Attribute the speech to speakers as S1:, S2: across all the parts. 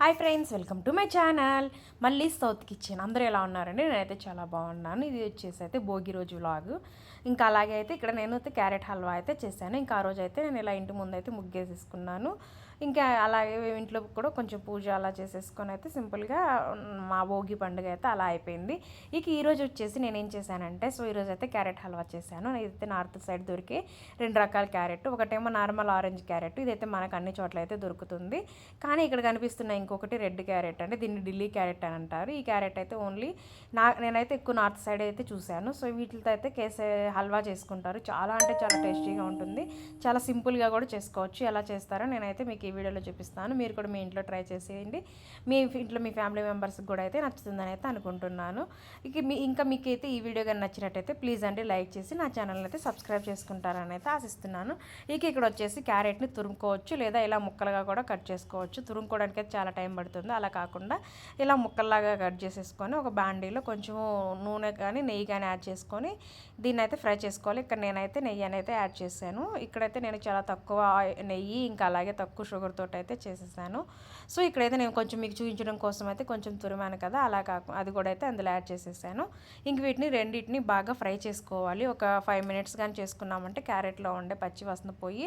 S1: Hi friends, welcome to my channel. మళ్ళీ south kitchen. అందరూ ఎలా ఉన్నారండి? నేనైతే చాలా బాగున్నాను. ఇది వచ్చేసి అయితే భోగి రోజు వ్లాగ్. ఇంకా అలాగే అయితే ఇక్కడ నేను అయితే క్యారెట్ హల్వా అయితే చేశాను. ఇంకా ఆ రోజు అయితే నేను ఇలా ఇంటి ముందు అయితే ముగ్గేసేసుకున్నాను. ఇంకా అలాగే ఇంట్లో కూడా కొంచెం పూజ అలా చేసేసుకొని అయితే సింపుల్గా మా భోగి పండుగ అయితే అలా అయిపోయింది. ఇక ఈరోజు వచ్చేసి నేను ఏం చేశానంటే, ఈరోజు అయితే క్యారెట్ హల్వా చేశాను. ఇదైతే నార్త్ సైడ్ దొరికే రెండు రకాల క్యారెట్. ఒకటేమో నార్మల్ ఆరెంజ్ క్యారెట్, ఇదైతే మనకు అన్ని చోట్ల అయితే దొరుకుతుంది. కానీ ఇక్కడ కనిపిస్తున్న ఇంకొకటి రెడ్ క్యారెట్ అంటే దీన్ని ఢిల్లీ క్యారెట్ అని అంటారు. ఈ క్యారెట్ అయితే ఓన్లీ నేనైతే ఎక్కువ నార్త్ సైడ్ అయితే చూశాను. వీటితో అయితే హల్వా చేసుకుంటారు. చాలా అంటే చాలా టేస్టీగా ఉంటుంది. చాలా సింపుల్గా కూడా చేసుకోవచ్చు. ఎలా చేస్తారో నేనైతే మీకు ఈ వీడియోలో చూపిస్తాను. మీరు కూడా మీ ఇంట్లో ట్రై చేసేయండి. మీ ఇంట్లో మీ ఫ్యామిలీ మెంబర్స్కి కూడా అయితే నచ్చుతుందని అయితే అనుకుంటున్నాను. ఇంకా మీకైతే ఈ వీడియో కానీ నచ్చినట్టయితే ప్లీజ్ అండి లైక్ చేసి నా ఛానల్ని అయితే సబ్స్క్రైబ్ చేసుకుంటారని అయితే ఆశిస్తున్నాను. ఇక్కడ వచ్చేసి క్యారెట్ని తురుముకోవచ్చు, లేదా ఇలా ముక్కలుగా కూడా కట్ చేసుకోవచ్చు. తురుముకోవడానికి అయితే చాలా టైం పడుతుంది. అలా కాకుండా ఇలా ముక్కల్లాగా కట్ చేసేసుకొని ఒక బాండీలో కొంచెం నూనె కానీ నెయ్యి కానీ యాడ్ చేసుకొని దీన్ని అయితే ఫ్రై చేసుకోవాలి. ఇక్కడ నేనైతే నెయ్యి అనేది యాడ్ చేశాను. ఇక్కడైతే నేను చాలా తక్కువ నెయ్యి ఇంకా అలాగే తక్కువ షుగర్ తోటి అయితే చేసేసాను. ఇక్కడైతే నేను కొంచెం మీకు చూపించడం కోసం అయితే కొంచెం తురిమాను కదా, అలా అది కూడా అయితే అందులో యాడ్ చేసేసాను. వీటిని రెండింటిని బాగా ఫ్రై చేసుకోవాలి. ఒక 5 మినిట్స్ కానీ చేసుకున్నామంటే క్యారెట్లో ఉండే పచ్చి వాసన పోయి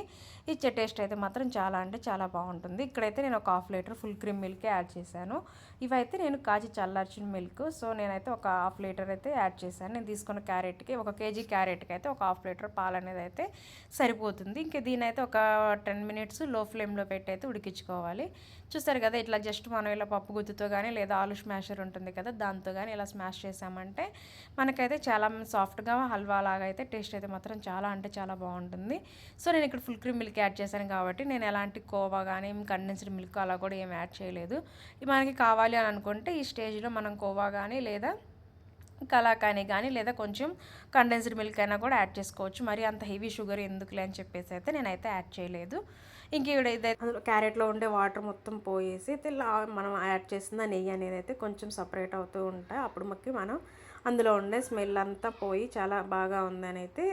S1: ఇచ్చే టేస్ట్ అయితే మాత్రం చాలా అంటే చాలా బాగుంటుంది. ఇక్కడైతే నేను ఒక 1/2 litre full cream milk add చేశాను. ఇవైతే నేను కాచి చల్లార్చిన మిల్క్. నేనైతే ఒక 1/2 లీటర్ అయితే యాడ్ చేశాను. నేను తీసుకున్న క్యారెట్కి 1 కేజీ క్యారెట్కి అయితే ఒక 1/2 లీటర్ పాలు అనేది అయితే సరిపోతుంది. దీని అయితే ఒక 10 మినిట్స్ లో ఫ్లేమ్లో పెట్టి అయితే ఉడికించుకోవాలి. చూస్తారు కదా, ఇట్లా జస్ట్ మనం ఇలా పప్పు గుత్తుతో కానీ లేదా ఆలు స్మాషర్ ఉంటుంది కదా, దాంతో కానీ ఇలా స్మాష్ చేసామంటే మనకైతే చాలా సాఫ్ట్గా హల్వా లాగా అయితే టేస్ట్ అయితే మాత్రం చాలా అంటే చాలా బాగుంటుంది. నేను ఇక్కడ ఫుల్ క్రీమ్ మిల్క్ యాడ్ చేశాను కాబట్టి నేను ఎలాంటి కోవా కానీ కండెన్స్డ్ మిల్క్ అలా కూడా ఏం యాడ్ చేయలేదు. మనకి కావాలి అని అనుకుంటే ఈ స్టేజ్లో మనం కోవా కానీ లేదా కలాకాని కానీ లేదా కొంచెం కండెన్స్డ్ మిల్క్ అయినా కూడా యాడ్ చేసుకోవచ్చు. మరి అంత హెవీ షుగర్ ఎందుకులే అని చెప్పేసి అయితే నేనైతే యాడ్ చేయలేదు. ఇదైతే క్యారెట్లో ఉండే వాటర్ మొత్తం పోయేసి అయితే మనం యాడ్ చేసిన నెయ్యి అనేది అయితే కొంచెం సపరేట్ అవుతూ ఉంటాయి. అప్పుడు మనం అందులో ఉండే స్మెల్ అంతా పోయి చాలా బాగా ఉందని అయితే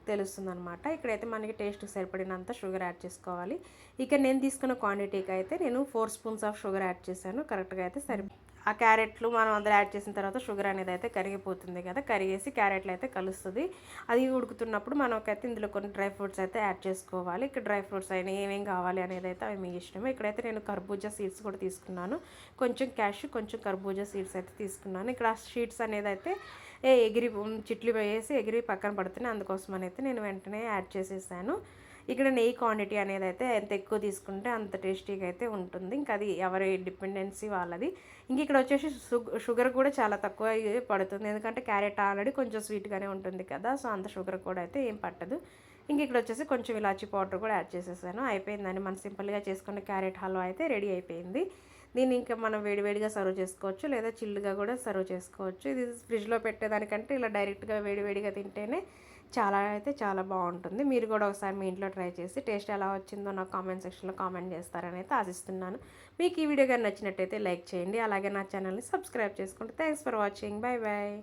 S1: తెలుస్తుందనమాట. ఇక్కడైతే మనకి టేస్ట్ సరిపడినంత షుగర్ యాడ్ చేసుకోవాలి. నేను తీసుకున్న క్వాంటిటీకి అయితే నేను 4 స్పూన్స్ ఆఫ్ షుగర్ యాడ్ చేశాను. కరెక్ట్గా అయితే ఆ క్యారెట్లు మనం అందులో యాడ్ చేసిన తర్వాత షుగర్ అనేది అయితే కరిగిపోతుంది కదా, కరిగేసి క్యారెట్లు అయితే కలుస్తుంది. అది ఉడుకుతున్నప్పుడు మనకైతే ఇందులో కొన్ని డ్రై ఫ్రూట్స్ అయితే యాడ్ చేసుకోవాలి. ఇక్కడ డ్రై ఫ్రూట్స్ అయినా ఏమేమి కావాలి అనేది అయితే అవి మీ ఇష్టమే. ఇక్కడైతే నేను కర్బూజా సీడ్స్ కూడా తీసుకున్నాను. కొంచెం క్యాష్ కొంచెం కర్బూజా సీడ్స్ అయితే తీసుకున్నాను. ఇక్కడ ఆ సీడ్స్ అనేది అయితే ఎగిరి చిట్లు వేసి ఎగిరి పక్కన పడుతున్నాయి. అందుకోసం అయితే నేను వెంటనే యాడ్ చేసేసాను. ఇక్కడ నెయ్యి క్వాంటిటీ అనేది అయితే ఎంత ఎక్కువ తీసుకుంటే అంత టేస్టీగా అయితే ఉంటుంది. ఇంకా అది ఎవరి డిపెండెన్సీ వాళ్ళది. ఇక్కడ వచ్చేసి షుగర్ కూడా చాలా తక్కువ పడుతుంది, ఎందుకంటే క్యారెట్ ఆల్రెడీ కొంచెం స్వీట్గానే ఉంటుంది కదా, అంత షుగర్ కూడా అయితే ఏం పట్టదు. ఇక్కడ వచ్చేసి కొంచెం ఇలాచీ పౌడర్ కూడా యాడ్ చేసేసాను. అయిపోయిందని మనం సింపుల్గా చేసుకున్న క్యారెట్ హల్వా అయితే రెడీ అయిపోయింది. దీన్ని ఇంకా మనం వేడివేడిగా సర్వ్ చేసుకోవచ్చు, లేదా చిల్లుగా కూడా సర్వ్ చేసుకోవచ్చు. ఇది ఫ్రిడ్జ్లో పెట్టేదానికంటే ఇలా డైరెక్ట్గా వేడివేడిగా తింటేనే చాలా అయితే చాలా బాగుంటుంది. మీరు కూడా ఒకసారి మీ ఇంట్లో ట్రై చేసి టేస్ట్ ఎలా వచ్చిందో నాకు కామెంట్ సెక్షన్లో కామెంట్ చేస్తారని అయితే ఆశిస్తున్నాను. మీకు ఈ వీడియో కానీ నచ్చినట్టయితే లైక్ చేయండి, అలాగే నా ఛానల్ని సబ్స్క్రైబ్ చేసుకోండి. Thanks for watching. Bye bye.